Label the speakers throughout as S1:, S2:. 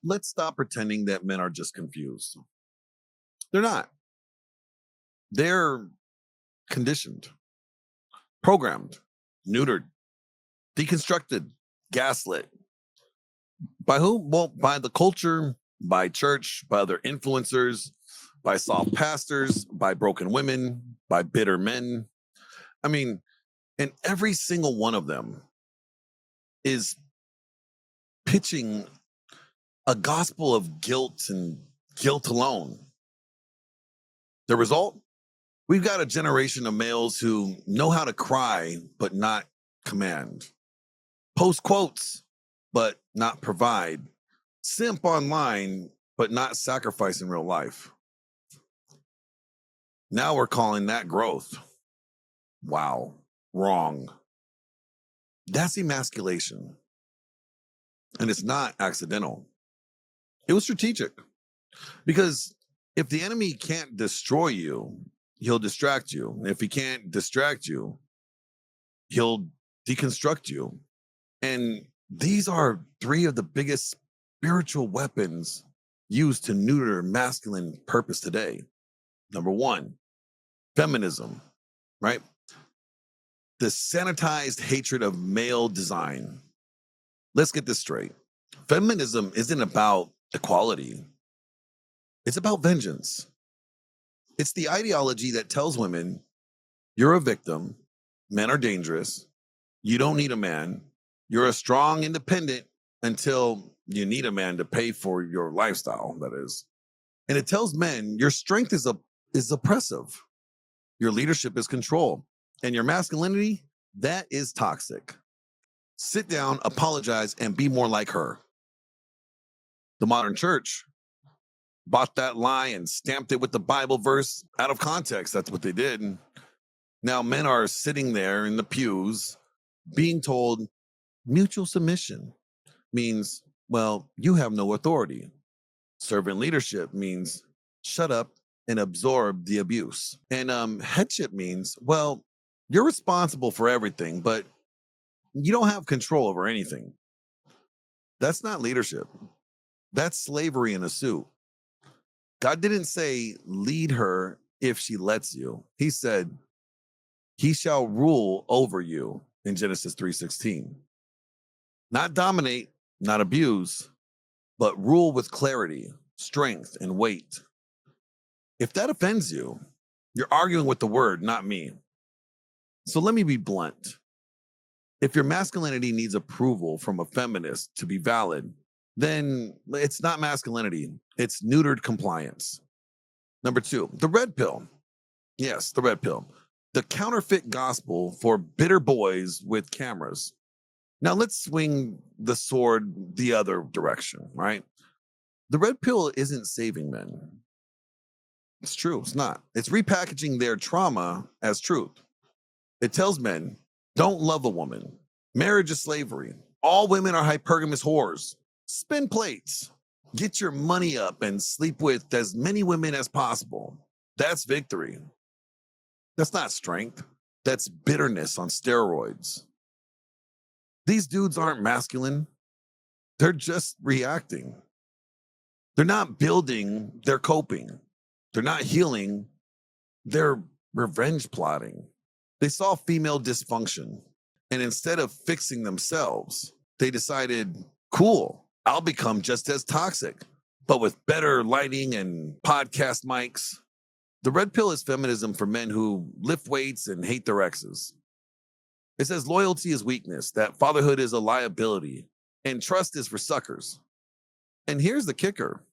S1: Let's stop pretending that men are just confused. They're not. They're conditioned, programmed, neutered, deconstructed, gaslit. By whom? Well, by the culture, by church, by other influencers, by soft pastors, by broken women, by bitter men. I mean, and every single one of them is pitching a gospel of guilt and guilt alone. The result? We've got a generation of males who know how to cry, but not command, post quotes, but not provide, simp online, but not sacrifice in real life. Now we're calling that growth. Wow, wrong. That's emasculation. And it's not accidental. It was strategic because if the enemy can't destroy you, he'll distract you. If he can't distract you, he'll deconstruct you. And these are three of the biggest spiritual weapons used to neuter masculine purpose today. Number one, feminism, right? The sanitized hatred of male design. Let's get this straight. Feminism isn't about equality, it's about vengeance. It's the ideology that tells women you're a victim, men are dangerous, you don't need a man, you're a strong independent until you need a man to pay for your lifestyle, that is. And it tells men your strength is oppressive, your leadership is control, and your masculinity, that is toxic. Sit down, apologize, and be more like her. The modern church bought that lie and stamped it with the Bible verse out of context. That's what they did. Now men are sitting there in the pews being told mutual submission means, well, you have no authority. Servant leadership means shut up and absorb the abuse. And headship means, well, you're responsible for everything, but you don't have control over anything. That's not leadership. That's slavery in a suit. God didn't say lead her if she lets you. He said, he shall rule over you in Genesis 3:16. Not dominate, not abuse, but rule with clarity, strength, and weight. If that offends you, you're arguing with the word, not me. So let me be blunt. If your masculinity needs approval from a feminist to be valid, then it's not masculinity, it's neutered compliance. Number two, the red pill. Yes, the red pill. The counterfeit gospel for bitter boys with cameras. Now let's swing the sword the other direction, right? The red pill isn't saving men. It's true, it's not. It's repackaging their trauma as truth. It tells men, don't love a woman. Marriage is slavery. All women are hypergamous whores. Spin plates. Get your money up and sleep with as many women as possible. That's victory. That's not strength. That's bitterness on steroids. These dudes aren't masculine. They're just reacting. They're not building, they're coping. They're not healing, they're revenge plotting. They saw female dysfunction, and instead of fixing themselves, they decided, cool, I'll become just as toxic, but with better lighting and podcast mics. The red pill is feminism for men who lift weights and hate their exes. It says loyalty is weakness, that fatherhood is a liability, and trust is for suckers. And here's the kicker.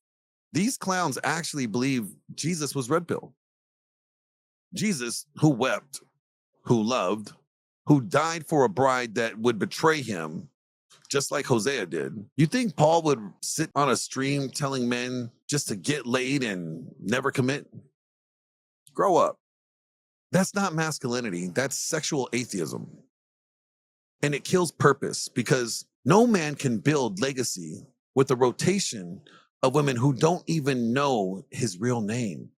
S1: These clowns actually believe Jesus was red pill. Jesus, who wept, who loved, who died for a bride that would betray him, just like Hosea did. You think Paul would sit on a stream telling men just to get laid and never commit? Grow up. That's not masculinity, that's sexual atheism. And it kills purpose because no man can build legacy with a rotation of women who don't even know his real name.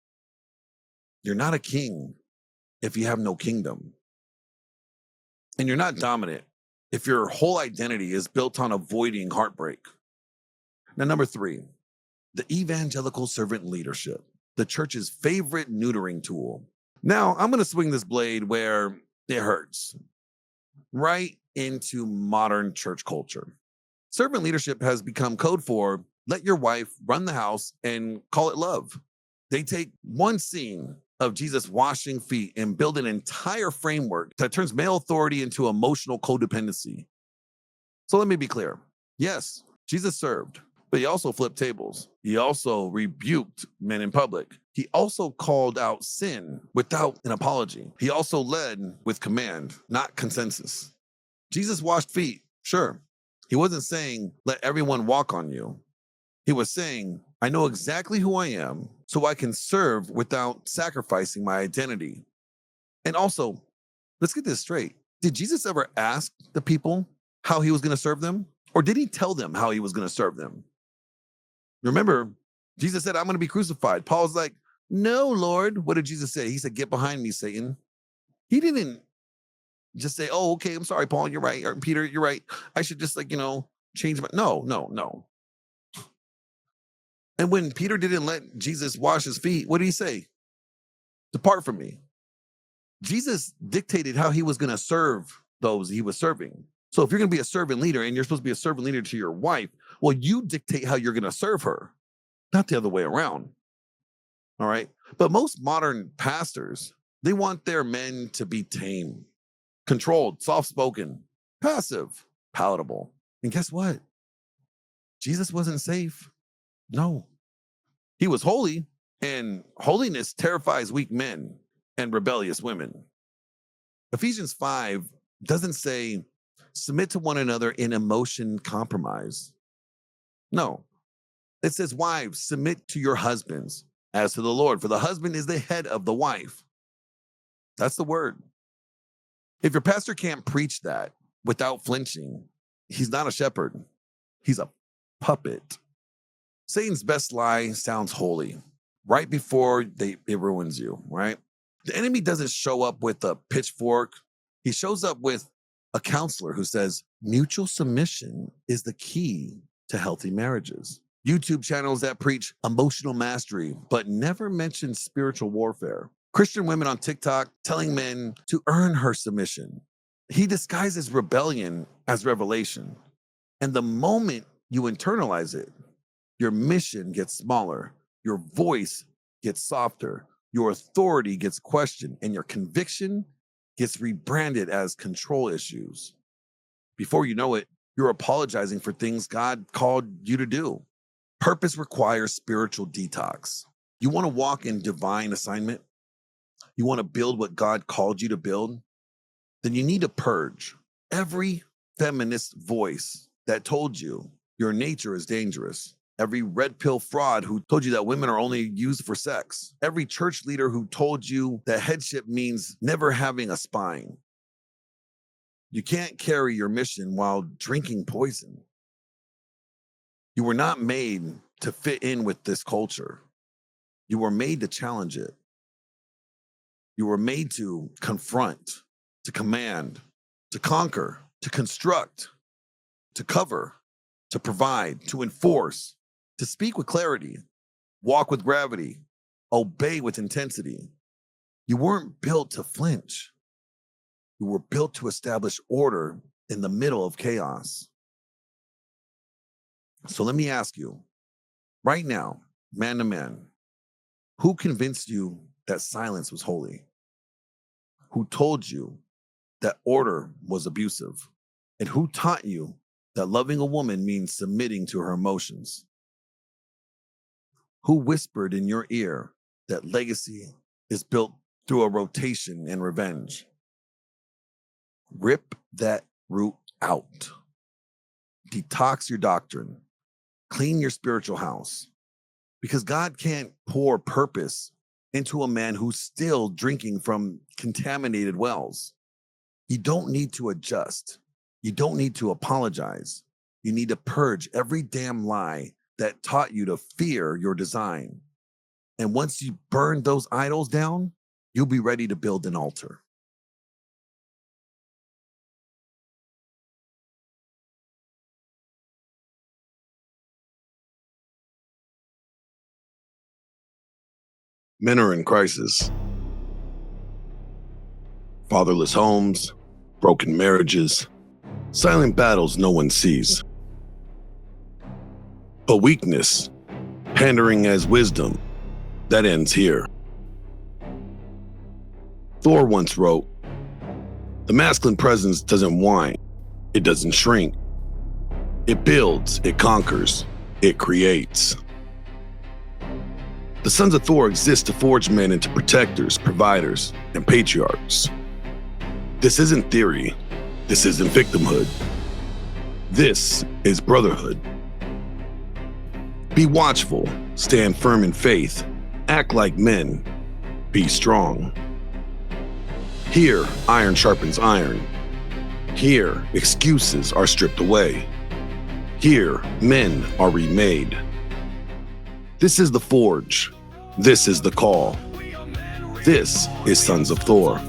S1: You're not a king if you have no kingdom. And you're not dominant if your whole identity is built on avoiding heartbreak. Now, number three, the evangelical servant leadership, the church's favorite neutering tool. Now, I'm going to swing this blade where it hurts, right into modern church culture. Servant leadership has become code for let your wife run the house and call it love. They take one scene of Jesus washing feet and build an entire framework that turns male authority into emotional codependency. So let me be clear. Yes, Jesus served, but he also flipped tables. He also rebuked men in public. He also called out sin without an apology. He also led with command, not consensus. Jesus washed feet, sure. He wasn't saying, let everyone walk on you. He was saying, I know exactly who I am, so I can serve without sacrificing my identity. And also, let's get this straight. Did Jesus ever ask the people how he was going to serve them? Or did he tell them how he was going to serve them? Remember, Jesus said, I'm going to be crucified. Paul's like, no, Lord. What did Jesus say? He said, get behind me, Satan. He didn't just say, oh, okay, I'm sorry, Paul, you're right. Or Peter, you're right. I should just change my, no, no, no. And when Peter didn't let Jesus wash his feet, what did he say? Depart from me. Jesus dictated how he was going to serve those he was serving. So if you're going to be a servant leader and you're supposed to be a servant leader to your wife, well, you dictate how you're going to serve her, not the other way around. All right. But most modern pastors, they want their men to be tame, controlled, soft spoken, passive, palatable. And guess what? Jesus wasn't safe. No, he was holy, and holiness terrifies weak men and rebellious women. Ephesians 5 doesn't say submit to one another in emotion compromise. No, it says, wives, submit to your husbands as to the Lord, for the husband is the head of the wife. That's the word. If your pastor can't preach that without flinching, he's not a shepherd, he's a puppet. Satan's best lie sounds holy right before it ruins you, right? The enemy doesn't show up with a pitchfork. He shows up with a counselor who says mutual submission is the key to healthy marriages. YouTube channels that preach emotional mastery, but never mention spiritual warfare. Christian women on TikTok telling men to earn her submission. He disguises rebellion as revelation. And the moment you internalize it, your mission gets smaller, your voice gets softer, your authority gets questioned, and your conviction gets rebranded as control issues. Before you know it, you're apologizing for things God called you to do. Purpose requires spiritual detox. You want to walk in divine assignment? You want to build what God called you to build? Then you need to purge every feminist voice that told you your nature is dangerous. Every red pill fraud who told you that women are only used for sex. Every church leader who told you that headship means never having a spine. You can't carry your mission while drinking poison. You were not made to fit in with this culture. You were made to challenge it. You were made to confront, to command, to conquer, to construct, to cover, to provide, to enforce, to speak with clarity, walk with gravity, obey with intensity. You weren't built to flinch. You were built to establish order in the middle of chaos. So let me ask you, right now, man to man, who convinced you that silence was holy? Who told you that order was abusive? And who taught you that loving a woman means submitting to her emotions? Who whispered in your ear that legacy is built through a rotation and revenge? Rip that root out. Detox your doctrine. Clean your spiritual house. Because God can't pour purpose into a man who's still drinking from contaminated wells. You don't need to adjust. You don't need to apologize. You need to purge every damn lie that taught you to fear your design. And once you burn those idols down, you'll be ready to build an altar. Men are in crisis. Fatherless homes, broken marriages, silent battles no one sees. But weakness, pandering as wisdom, that ends here. Thor once wrote, "The masculine presence doesn't whine, it doesn't shrink. It builds, it conquers, it creates." The sons of Thor exist to forge men into protectors, providers, and patriarchs. This isn't theory. This isn't victimhood. This is brotherhood. Be watchful, stand firm in faith, act like men, be strong. Here, iron sharpens iron. Here, excuses are stripped away. Here, men are remade. This is the forge. This is the call. This is Sons of Thor.